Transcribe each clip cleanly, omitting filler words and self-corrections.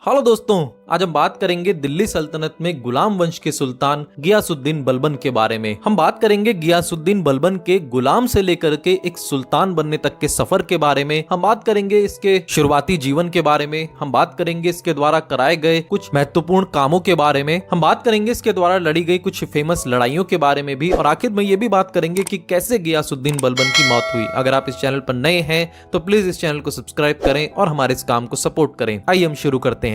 Hello दोस्तों, आज हम बात करेंगे दिल्ली सल्तनत में गुलाम वंश के सुल्तान गियासुद्दीन बलबन के बारे में। हम बात करेंगे गियासुद्दीन बलबन के गुलाम से लेकर के एक सुल्तान बनने तक के सफर के बारे में। हम बात करेंगे इसके शुरुआती जीवन के बारे में। हम बात करेंगे इसके द्वारा कराए गए कुछ महत्वपूर्ण कामों के बारे में। हम बात करेंगे इसके द्वारा लड़ी गई कुछ फेमस लड़ाइयों के बारे में भी। और आखिर में ये भी बात करेंगे कि कैसे गियासुद्दीन बलबन की मौत हुई। अगर आप इस चैनल पर नए हैं तो प्लीज इस चैनल को सब्सक्राइब करें और हमारे इस काम को सपोर्ट करें। आइए हम शुरू करते हैं।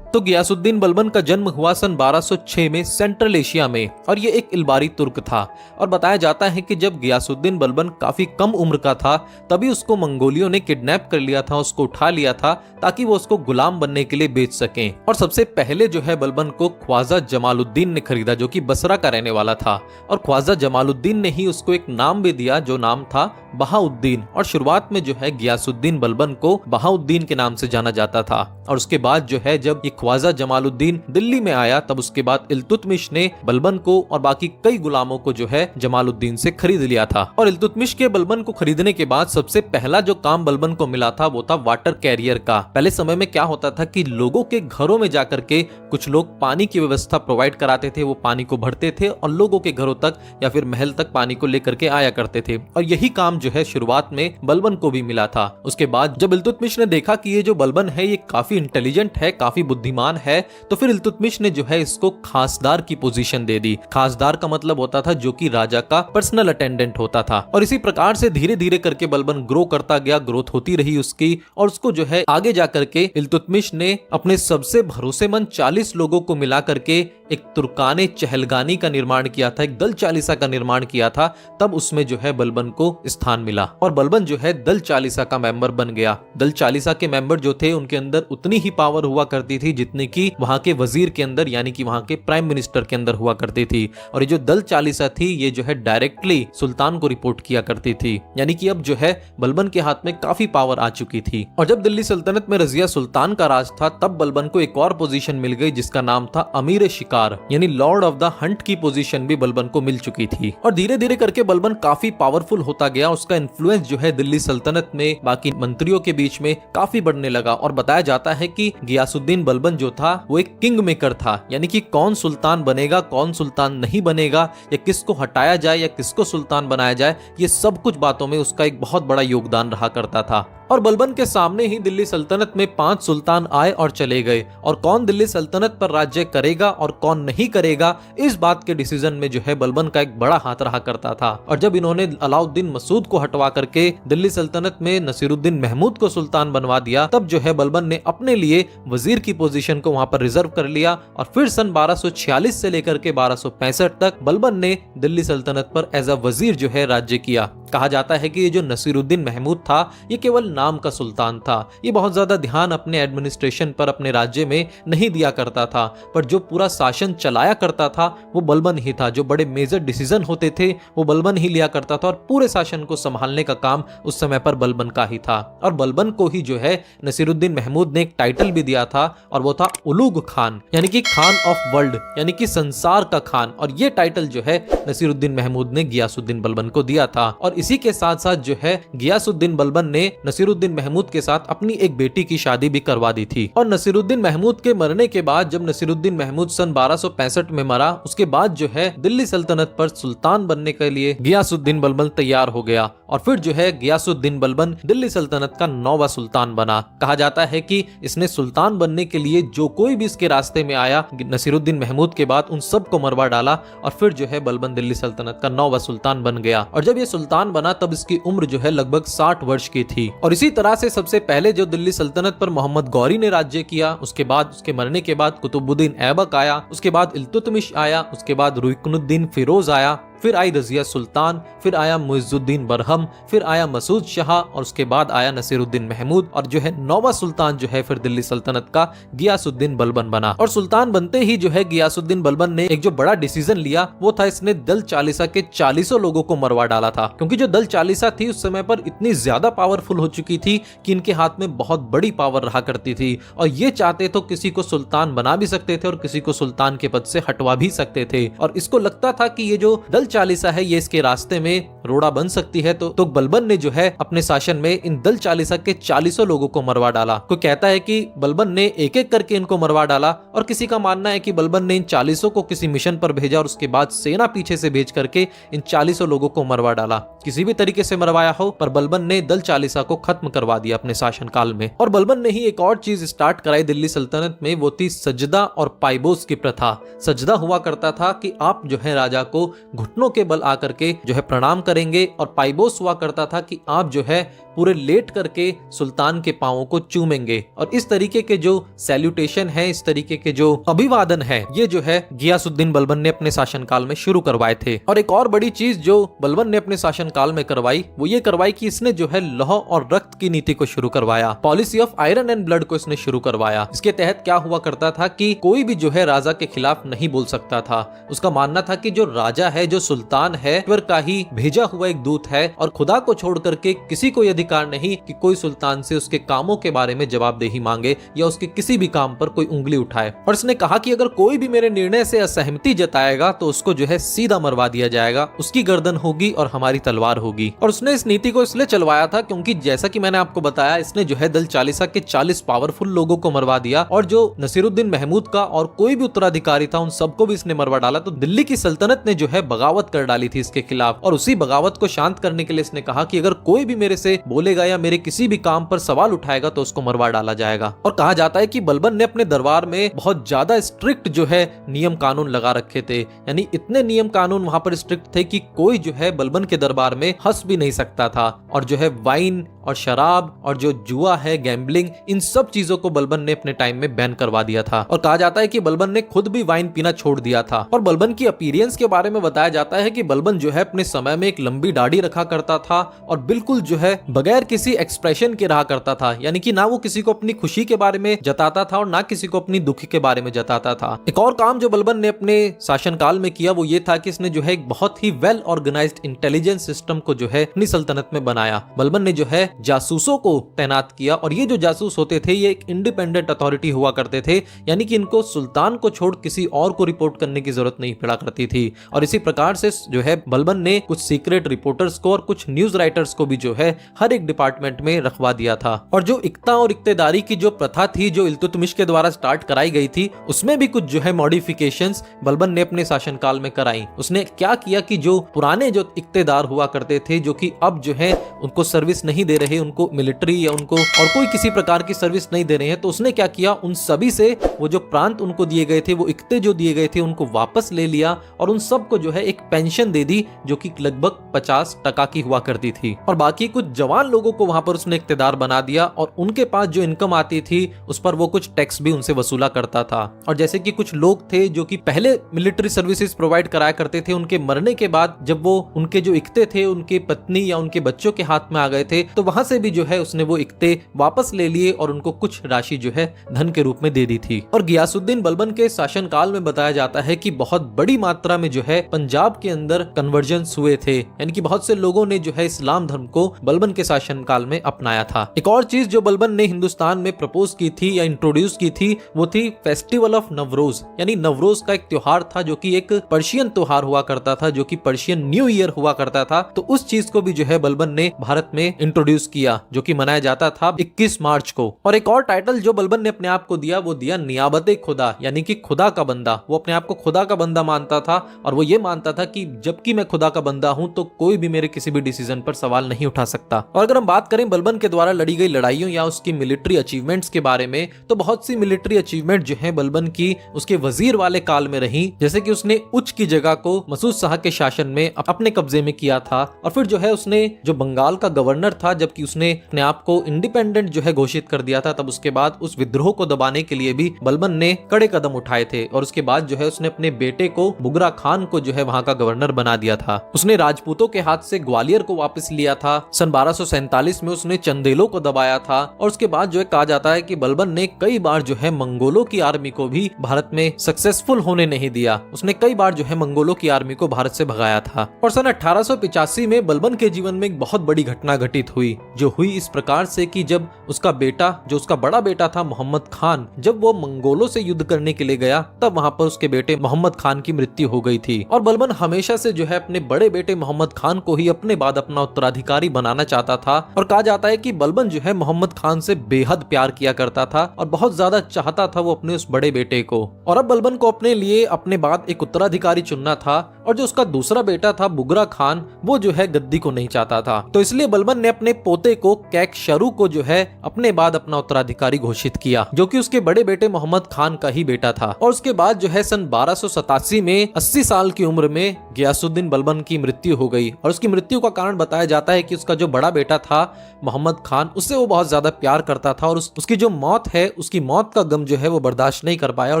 तो गियासुद्दीन बलबन का जन्म हुआ सन 1206 में सेंट्रल एशिया में, और ये एक इल्बारी तुर्क था। और बताया जाता है कि जब गियासुद्दीन बलबन काफी कम उम्र का था तभी उसको मंगोलियों ने किडनैप कर लिया था, उसको उठा लिया था ताकि वो उसको गुलाम बनने के लिए बेच सकें। और सबसे पहले जो है बलबन को ख्वाजा जमालुद्दीन ने खरीदा, जो कि बसरा का रहने वाला था। और ख्वाजा जमालुद्दीन ने ही उसको एक नाम भी दिया जो नाम था बहाउद्दीन। और शुरुआत में जो है गियासुद्दीन बलबन को बहाउद्दीन के नाम से जाना जाता था। और उसके बाद जो है जब ख्वाजा जमालुद्दीन दिल्ली में आया तब उसके बाद इल्तुतमिश ने बलबन को और बाकी कई गुलामों को जो है जमालुद्दीन से खरीद लिया था। और इल्तुतमिश के बलबन को खरीदने के बाद सबसे पहला जो काम बलबन को मिला था वो था वाटर कैरियर का। पहले समय में क्या होता था कि लोगों के घरों में जाकर के कुछ लोग पानी की व्यवस्था प्रोवाइड कराते थे, वो पानी को भरते थे और लोगों के घरों तक या फिर महल तक पानी को लेकर के आया करते थे। और यही काम जो है शुरुआत में बलबन को भी मिला था। उसके बाद जब इल्तुतमिश ने देखा कि ये जो बलबन है ये काफी इंटेलिजेंट है, काफी बुद्धिमान है, तो फिर इल्तुतमिश ने जो है इसको खासदार की पोजीशन दे दी। खासदार का मतलब होता था जो कि राजा का पर्सनल अटेंडेंट होता था। और इसी प्रकार से धीरे धीरे करके बलबन ग्रो करता गया, ग्रोथ होती रही उसकी। और उसको जो है आगे जाकर के इल्तुतमिश ने अपने सबसे भरोसेमंद 40 लोगों को मिला करके एक तुर्काने चहलगानी का निर्माण किया था, एक दल चालीसा का निर्माण किया था। तब उसमें जो है बलबन को स्थान मिला और बलबन जो है दल चालीसा का मेंबर बन गया। दल चालीसा के मेंबर जो थे उनके अंदर उतनी ही पावर हुआ करती थी जितनी कि वहां के वजीर के अंदर यानी कि वहां के प्राइम मिनिस्टर के अंदर हुआ करती थी। और ये जो दल चालीसा थी ये जो है डायरेक्टली सुल्तान को रिपोर्ट किया करती थी, यानी कि अब जो है बलबन के हाथ में काफी पावर आ चुकी थी। और जब दिल्ली सल्तनत में रजिया सुल्तान का राज था तब बलबन को एक और पोजीशन मिल गई जिसका नाम था अमीर शिकार, यानी लॉर्ड ऑफ द हंट की पोजीशन भी बलबन को मिल चुकी थी। और धीरे धीरे करके बलबन काफी पावरफुल होता गया। उसका इन्फ्लुएंस जो है दिल्ली सल्तनत में बाकी मंत्रियों के बीच में काफी बढ़ने लगा। और बताया जाता है कि गियासुद्दीन बलबन जो था वो एक किंग मेकर था, यानी कि कौन सुल्तान बनेगा कौन सुल्तान नहीं बनेगा, या किसको हटाया जाए या किसको सुल्तान बनाया जाए, ये सब कुछ बातों में उसका एक बहुत बड़ा योगदान रहा करता था। और बलबन के सामने ही दिल्ली सल्तनत में 5 सुल्तान आए और चले गए। और कौन दिल्ली सल्तनत पर राज्य करेगा और कौन नहीं करेगा, इस बात के डिसीजन में जो है बलबन का एक बड़ा हाथ रहा करता था। और जब इन्होंने अलाउद्दीन मसूद को हटवा करके दिल्ली सल्तनत में नसीरुद्दीन महमूद को सुल्तान बनवा दिया, तब जो है बलबन ने अपने लिए वजीर की पोजीशन को वहां पर रिजर्व कर लिया। और फिर सन 1246 से लेकर के 1265 तक बलबन ने दिल्ली सल्तनत पर एज अ वजीर जो है राज्य किया। कहा जाता है कि ये जो नसीरुद्दीन महमूद था ये केवल नाम का सुल्तान था, ये बहुत ज्यादा ध्यान अपने एडमिनिस्ट्रेशन पर अपने राज्य में नहीं दिया करता था, पर जो पूरा शासन चलाया करता था वो बलबन ही था। जो बड़े मेजर डिसीजन होते थे वो बलबन ही लिया करता था और पूरे शासन को संभालने का काम उस समय पर बलबन का ही था। और बलबन को ही जो है नसीरुद्दीन महमूद ने एक टाइटल भी दिया था और वो था उलूग खान, यानी कि खान ऑफ वर्ल्ड, यानी कि संसार का खान। और ये टाइटल जो है नसीरुद्दीन महमूद ने गियासुद्दीन बलबन को दिया था। और इसी के साथ साथ जो है गियासुद्दीन बलबन ने नसीरुद्दीन महमूद के साथ अपनी एक बेटी की शादी भी करवा दी थी। और नसीरुद्दीन महमूद के मरने के बाद जब नसीरुद्दीन महमूद सन 1265 में मरा, उसके बाद जो है दिल्ली सल्तनत पर सुल्तान बनने के लिए गियासुद्दीन बलबन तैयार हो गया। और फिर जो है गियासुद्दीन बलबन दिल्ली सल्तनत का 9वां सुल्तान बना। कहा जाता है कि इसने सुल्तान बनने के लिए जो कोई भी इसके रास्ते में आया नसीरुद्दीन महमूद के बाद उन सबको मरवा डाला। और फिर जो है बलबन दिल्ली सल्तनत का 9वां सुल्तान बन गया। और जब ये सुल्तान बना तब इसकी उम्र जो है लगभग 60 वर्ष की थी। और इसी तरह से सबसे पहले जो दिल्ली सल्तनत पर मोहम्मद गौरी ने राज्य किया, उसके बाद उसके मरने के बाद कुतुबुद्दीन ऐबक आया, उसके बाद इल्तुतमिश आया, उसके बाद रुकनुद्दीन फिरोज आया, फिर आई रजिया सुल्तान, फिर आया मुइजुद्दीन बरहम, फिर आया मसूद शाह और उसके बाद आया नसीरुद्दीन महमूद। और जो है 9वां सुल्तान जो है फिर दिल्ली सल्तनत का गियासुद्दीन बलबन बना। और सुल्तान बनते ही जो है गियासुद्दीन बलबन ने एक जो बड़ा डिसीजन लिया वो था इसने दल चालीसा के 40 लोगों को मरवा डाला था। क्योंकि जो दल चालीसा थी उस समय पर इतनी ज्यादा पावरफुल हो चुकी थी कि इनके हाथ में बहुत बड़ी पावर रहा करती थी। और ये चाहते तो किसी को सुल्तान बना भी सकते थे और किसी को सुल्तान के पद से हटवा भी सकते थे। और इसको लगता था कि ये जो दल चालीसा है ये इसके रास्ते में रोड़ा बन सकती है, तो बलबन ने जो है अपने शासन में इन दल चालीसा के 40 लोगों को मरवा डाला। कोई कहता है कि बलबन ने एक एक करके इनको मरवा डाला, और किसी का मानना है कि बलबन ने इन 40 को किसी मिशन पर भेजा और उसके बाद सेना पीछे से भेज करके इन 40 लोगों को मरवा डाला। किसी भी तरीके से मरवाया हो, पर बलबन ने दल चालीसा को खत्म करवा दिया अपने शासनकाल में। और बलबन ने ही एक और चीज स्टार्ट कराई दिल्ली सल्तनत में, वो थी सजदा और पाइबोस की प्रथा। सजदा हुआ करता था कि आप जो है राजा को घुटनों के बल आकर के जो है प्रणाम करेंगे, और पाइबोस हुआ करता था कि आप जो है पूरे लेट करके सुल्तान के पांवों को चूमेंगे। और इस तरीके के जो सैल्यूटेशन है, इस तरीके के जो अभिवादन है, ये जो है गियासुद्दीन बलबन ने अपने शासनकाल में शुरू करवाए थे। और एक और बड़ी चीज जो बलबन ने अपने शासनकाल में करवाई, वो ये करवाई कि इसने जो है लौह और रक्त की नीति को शुरू करवाया। Policy of iron and blood को इसने शुरू करवाया। इसके तहत क्या हुआ करता था कि कोई भी जो है राजा के खिलाफ नहीं बोल सकता था। उसका मानना था कि जो राजा है, जो सुल्तान है, ईश्वर का ही भेजा हुआ एक दूत है, और खुदा को छोड़ करके किसी को अधिकार नहीं कि कोई सुल्तान से उसके कामों के बारे में जवाबदेही मांगे या उसके किसी भी काम पर कोई उंगली उठाए। और इसने कहा कि अगर कोई भी मेरे निर्णय से असहमति जताएगा तो उसको जो है सीधा मरवा दिया जाएगा, उसकी गर्दन होगी और हमारी तलवार होगी। और उसने इस नीति को इसलिए चलवाया था क्योंकि जैसा कि मैंने आपको बताया, इसने जो है दल चालीसा के 40 पावरफुल लोगों को मरवा दिया, और जो नसीरुद्दीन महमूद का और कोई भी उत्तराधिकारी था उन सबको भी इसने मरवा डाला। तो दिल्ली की सल्तनत ने जो है बगावत कर डाली थी इसके खिलाफ, और उसी बगावत को शांत करने के लिए इसने कहा कि अगर कोई भी मेरे से बोलेगा या मेरे किसी भी काम पर सवाल उठाएगा तो उसको मरवा डाला जाएगा। और कहा जाता है कि बलबन ने अपने दरबार में बहुत ज्यादा स्ट्रिक्ट जो है नियम कानून लगा रखे थे, यानी इतने नियम कानून वहां पर स्ट्रिक्ट थे कि कोई जो है बलबन के दरबार में हंस भी नहीं सकता था। और जो है वाइन और शराब और जो जुआ है, गैम्बलिंग, इन सब चीजों को बलबन ने अपने टाइम में बैन करवा दिया था। और कहा जाता है कि बलबन ने खुद भी वाइन पीना छोड़ दिया था। और बलबन की अपीयरेंस के बारे में बताया जाता है कि बलबन जो है अपने समय में एक लंबी दाढ़ी रखा करता था, और बिल्कुल जो है बगैर किसी एक्सप्रेशन के रहा करता था, यानी कि ना वो किसी को अपनी खुशी के बारे में जताता था और ना किसी को अपनी दुखी के बारे में जताता था। एक और काम जो बलबन ने अपने शासनकाल में किया वो ये था कि इसने जो है एक बहुत ही वेल ऑर्गेनाइज्ड इंटेलिजेंस सिस्टम को जो है अपनी सल्तनत में बनाया। बलबन ने जो है जासूसों को तैनात किया, और ये जो जासूस होते थे ये एक इंडिपेंडेंट अथॉरिटी हुआ करते थे, यानी कि इनको सुल्तान को छोड़ किसी और को रिपोर्ट करने की जरूरत नहीं पड़ा करती थी। और इसी प्रकार से जो है बलबन ने कुछ सीक्रेट रिपोर्टर्स को और कुछ न्यूज राइटर्स को भी जो है हर एक डिपार्टमेंट में रखवा दिया था। और जो इक्ता और इक्तेदारी की जो प्रथा थी जो इल्तुतमिश के द्वारा स्टार्ट कराई गई थी, उसमें भी कुछ जो है मॉडिफिकेशंस बलबन ने अपने शासनकाल में कराई। उसने क्या किया कि जो पुराने जो इक्तेदार हुआ करते थे, जो कि अब जो है उनको सर्विस नहीं दे रहे, उनको मिलिट्री या उनको और कोई किसी प्रकार की सर्विस नहीं दे रहे हैं, तो उसने क्या किया, उन सभी से वो जो प्रांत उनको दिए गए थे, वो इक्ते जो दिए गए थे, उनको वापस ले लिया और उन सबको जो है एक पेंशन दे दी जो कि लगभग 50% की हुआ करती थी। और बाकी कुछ जवान लोगों को वहां पर उसने इक्तेदार बना दिया, और उनके पास जो इनकम आती थी उस पर वो कुछ टैक्स भी उनसे वसूला करता था। और जैसे कि कुछ लोग थे जो कि पहले मिलिट्री सर्विसेज प्रोवाइड कराया करते थे, उनके मरने के बाद जब वो उनके जो इक्ते थे उनके पत्नी या उनके बच्चों के हाथ में आ गए थे, तो वहां से भी जो है उसने वो इक्ते वापस ले लिए और उनको कुछ राशि जो है धन के रूप में दे दी थी। और गियासुद्दीन बलबन के शासनकाल में बताया जाता है कि बहुत बड़ी मात्रा में जो है पंजाब के अंदर कन्वर्जन्स हुए थे, यानी कि बहुत से लोगों ने जो है इस्लाम धर्म को बलबन के शासनकाल में अपनाया था। एक और चीज जो बलबन ने हिंदुस्तान में प्रपोज की थी या इंट्रोड्यूस की थी वो थी फेस्टिवल ऑफ नवरोज, यानी नवरोज का एक त्योहार था जो कि एक पर्शियन त्योहार हुआ करता था, जो कि पर्शियन न्यू ईयर हुआ करता था। तो उस चीज को भी जो है बलबन ने भारत में इंट्रोड्यूस किया, जो कि मनाया जाता था 21 मार्च को। और एक और टाइटल जो बलबन ने अपने आप को दिया वो दिया नियाबत खुदा, यानी कि खुदा का बंदा। वो अपने आप को खुदा का बंदा मानता था, और वो ये मानता था कि जबकि मैं खुदा का बंदा हूं तो कोई भी मेरे किसी भी डिसीजन पर सवाल नहीं उठा सकता। और अगर हम बात करें बलबन के द्वारा लड़ी गई लड़ाइयों या उसकी मिलिट्री अचीवमेंट्स के बारे में, तो बहुत सी मिलिट्री अचीवमेंट जो है बलबन की उसके वजीर वाले काल में रही। जैसे कि उसने उच्च की जगह को मसूद शाह के शासन में अपने कब्जे में किया था, और फिर जो है उसने जो बंगाल का गवर्नर था, जबकि उसने अपने आप को इंडिपेंडेंट जो है घोषित कर दिया था, तब उसके बाद उस विद्रोह को दबाने के लिए भी बलबन ने कड़े कदम उठाए थे। और उसके बाद जो है उसने अपने बेटे को बुगरा खान को जो है वहां का गवर्नर बना दिया था। उसने राजपूतों के हाथ से ग्वालियर को वापस लिया था। सन 1247 में उसने चंदेलों को दबाया था और उसके बाद जो है कहा जाता है कि बलबन ने कई बार जो है मंगोलों की आर्मी को भी भारत में सक्सेसफुल होने नहीं दिया। उसने कई बार जो है मंगोलों की आर्मी को भारत से भगाया था। और सन 1885 में बलबन के जीवन में एक बहुत बड़ी घटना घटित हुई, जो हुई इस प्रकार से कि जब उसका बेटा, जो उसका बड़ा बेटा था मोहम्मद खान, जब वो मंगोलों से युद्ध करने के लिए गया, तब वहां पर उसके बेटे मोहम्मद खान की मृत्यु हो गई थी। और बलबन हमेशा से जो है अपने बड़े बेटे मोहम्मद खान को ही अपने बाद अपना उत्तराधिकारी बनाना चाहता था। और कहा जाता है कि बलबन जो है मोहम्मद खान से बेहद प्यार किया करता था और बहुत ज्यादा चाहता था वो अपने उस बड़े बेटे को। और अब बलबन को अपने लिए अपने बाद एक उत्तराधिकारी चुनना था, और जो उसका दूसरा बेटा था बुगरा खान, वो जो है गद्दी को नहीं चाहता था। तो इसलिए बलबन ने अपने पोते को कैक शरू को जो है अपने बाद अपना उत्तराधिकारी घोषित किया, जो कि उसके बड़े बेटे मोहम्मद खान का ही बेटा था। और उसके बाद जो है सन 1287 में 80 साल की उम्र में गियासुद्दीन बलबन की मृत्यु हो गई। और उसकी मृत्यु का कारण बताया जाता है कि उसका जो बड़ा बेटा था मोहम्मद खान, उससे वो बहुत ज्यादा प्यार करता था, और उसकी जो मौत है, उसकी मौत का गम जो है वो बर्दाश्त नहीं कर पाया, और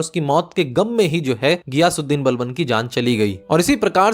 उसकी मौत के गम में ही जो है गियासुद्दीन बलबन की जान चली गई। और इसी प्रकार